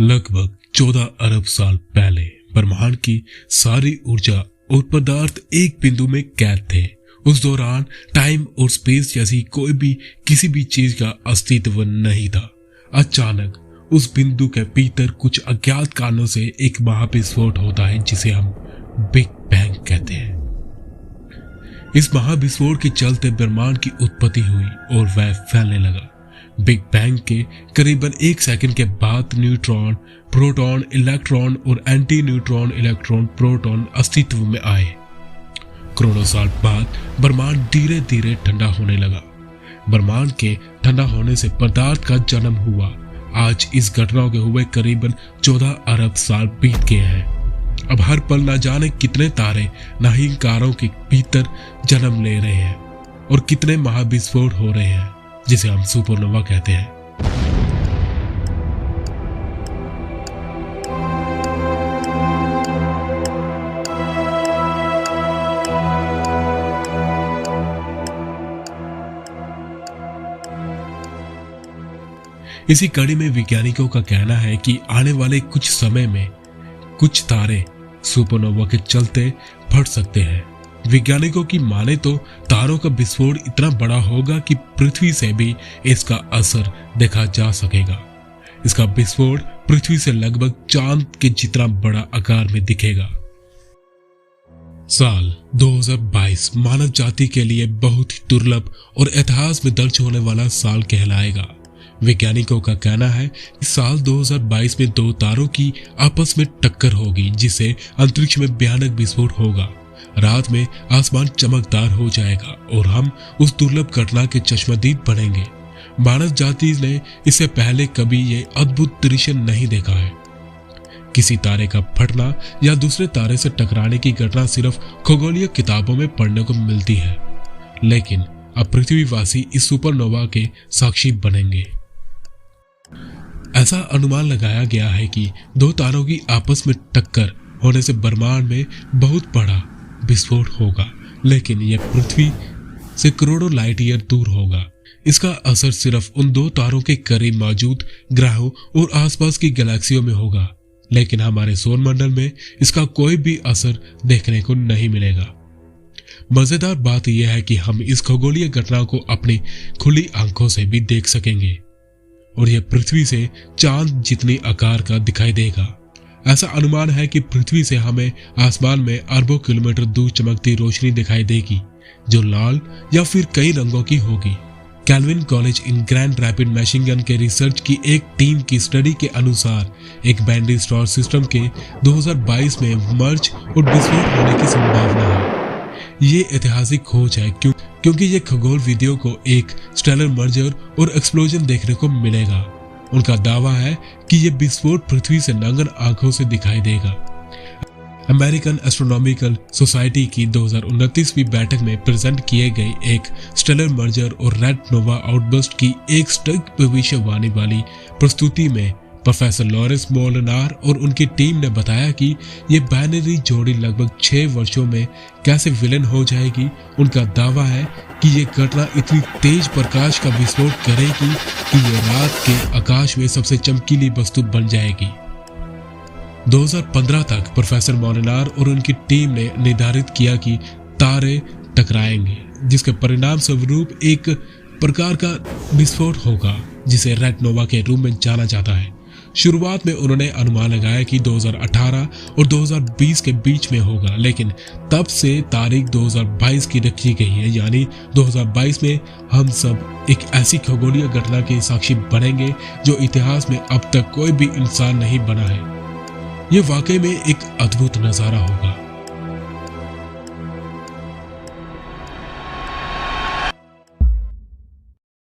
लगभग 14 अरब साल पहले ब्रह्मांड की सारी ऊर्जा और पदार्थ एक बिंदु में कैद थे। उस दौरान टाइम और स्पेस जैसी कोई भी किसी भी चीज का अस्तित्व नहीं था। अचानक उस बिंदु के भीतर कुछ अज्ञात कारणों से एक महाविस्फोट होता है जिसे हम बिग बैंग कहते हैं। इस महाविस्फोट के चलते ब्रह्मांड की उत्पत्ति हुई और वह फैलने लगा। बिग बैंग के करीबन 1 सेकंड के बाद न्यूट्रॉन, प्रोटॉन, इलेक्ट्रॉन और एंटी न्यूट्रॉन, इलेक्ट्रॉन, प्रोटॉन अस्तित्व में आए। करोड़ों साल बाद ब्रह्मांड धीरे धीरे ठंडा होने लगा। ब्रह्मांड के ठंडा होने से पदार्थ का जन्म हुआ। आज इस घटना के हुए करीबन 14 अरब साल बीत गए हैं। अब हर पल न जाने कितने तारे नाहीनकारों के भीतर जन्म ले रहे हैं और कितने महाविस्फोट हो रहे हैं जिसे हम सुपरनोवा कहते हैं। इसी कड़ी में वैज्ञानिकों का कहना है कि आने वाले कुछ समय में कुछ तारे सुपरनोवा के चलते फट सकते हैं। वैज्ञानिकों की माने तो तारों का विस्फोट इतना बड़ा होगा कि पृथ्वी से भी इसका असर देखा जा सकेगा। इसका विस्फोट पृथ्वी से लगभग चांद के जितना बड़ा आकार में दिखेगा। साल 2022 मानव जाति के लिए बहुत ही दुर्लभ और इतिहास में दर्ज होने वाला साल कहलाएगा। वैज्ञानिकों का कहना है कि साल 2022 में 2 तारों की आपस में टक्कर होगी जिससे अंतरिक्ष में भयानक विस्फोट होगा। रात में आसमान चमकदार हो जाएगा और हम उस दुर्लभ घटना के चश्मदीद बनेंगे। मानव जाति ने इससे पहले कभी ये अद्भुत दृश्य नहीं देखा है। किसी तारे का फटना या दूसरे तारे से टकराने की घटना सिर्फ खगोलीय किताबों में पढ़ने को मिलती है, लेकिन अब पृथ्वीवासी इस सुपरनोवा के साक्षी बनेंगे। ऐसा अनुमान लगाया गया है कि 2 तारों की आपस में टक्कर होने से ब्रह्मांड में बहुत बड़ा विस्फोट होगा, लेकिन यह पृथ्वी से करोड़ों लाइट ईयर दूर होगा। इसका असर सिर्फ उन 2 तारों के करीब मौजूद ग्रहों और आसपास की गैलेक्सियों में होगा, लेकिन हमारे सौर मंडल में इसका कोई भी असर देखने को नहीं मिलेगा। मजेदार बात यह है कि हम इस खगोलीय घटना को अपनी खुली आंखों से भी देख सकेंगे और यह पृथ्वी से चांद जितनी आकार का दिखाई देगा। ऐसा अनुमान है कि पृथ्वी से हमें आसमान में अरबों किलोमीटर दूर चमकती रोशनी दिखाई देगी जो लाल या फिर कई रंगों की होगी। Calvin College in Grand Rapid Michigan के रिसर्च की एक टीम की स्टडी के अनुसार एक बाइनरी स्टार सिस्टम के 2022 में मर्ज और विस्फोट होने की संभावना है। ये ऐतिहासिक खोज है क्योंकि ये खगोल विधियों को एक स्टेलर मर्जर और एक्सप्लोजन देखने को मिलेगा। उनका दावा है कि ये विस्फोट पृथ्वी से नंगन आंखों से दिखाई देगा। अमेरिकन एस्ट्रोनॉमिकल सोसाइटी की 2029वीं बैठक में प्रेजेंट किए गए एक स्टेलर मर्जर और रेड नोवा आउटबर्स्ट की एक सटीक भविष्यवाणी वाली प्रस्तुति में प्रोफेसर लॉरेंस मोलिनार और उनकी टीम ने बताया कि ये बाइनरी जोड़ी लगभग 6 वर्षों में कैसे विलन हो जाएगी। उनका दावा है कि ये घटना इतनी तेज प्रकाश का विस्फोट करेगी कि ये रात के आकाश में सबसे चमकीली वस्तु बन जाएगी। 2015 तक प्रोफेसर मोलिनार और उनकी टीम ने निर्धारित किया कि तारे टकराएंगे, जिसके परिणाम स्वरूप एक प्रकार का विस्फोट होगा जिसे रेड नोवा के रूप में जाना जाता है। शुरुआत में उन्होंने अनुमान लगाया कि 2018 और 2020 के बीच में होगा, लेकिन तब से तारीख 2022 की रखी गई है। यानी 2022 में हम सब एक ऐसी खगोलीय घटना के साक्षी बनेंगे जो इतिहास में अब तक कोई भी इंसान नहीं बना है। ये वाकई में एक अद्भुत नजारा होगा।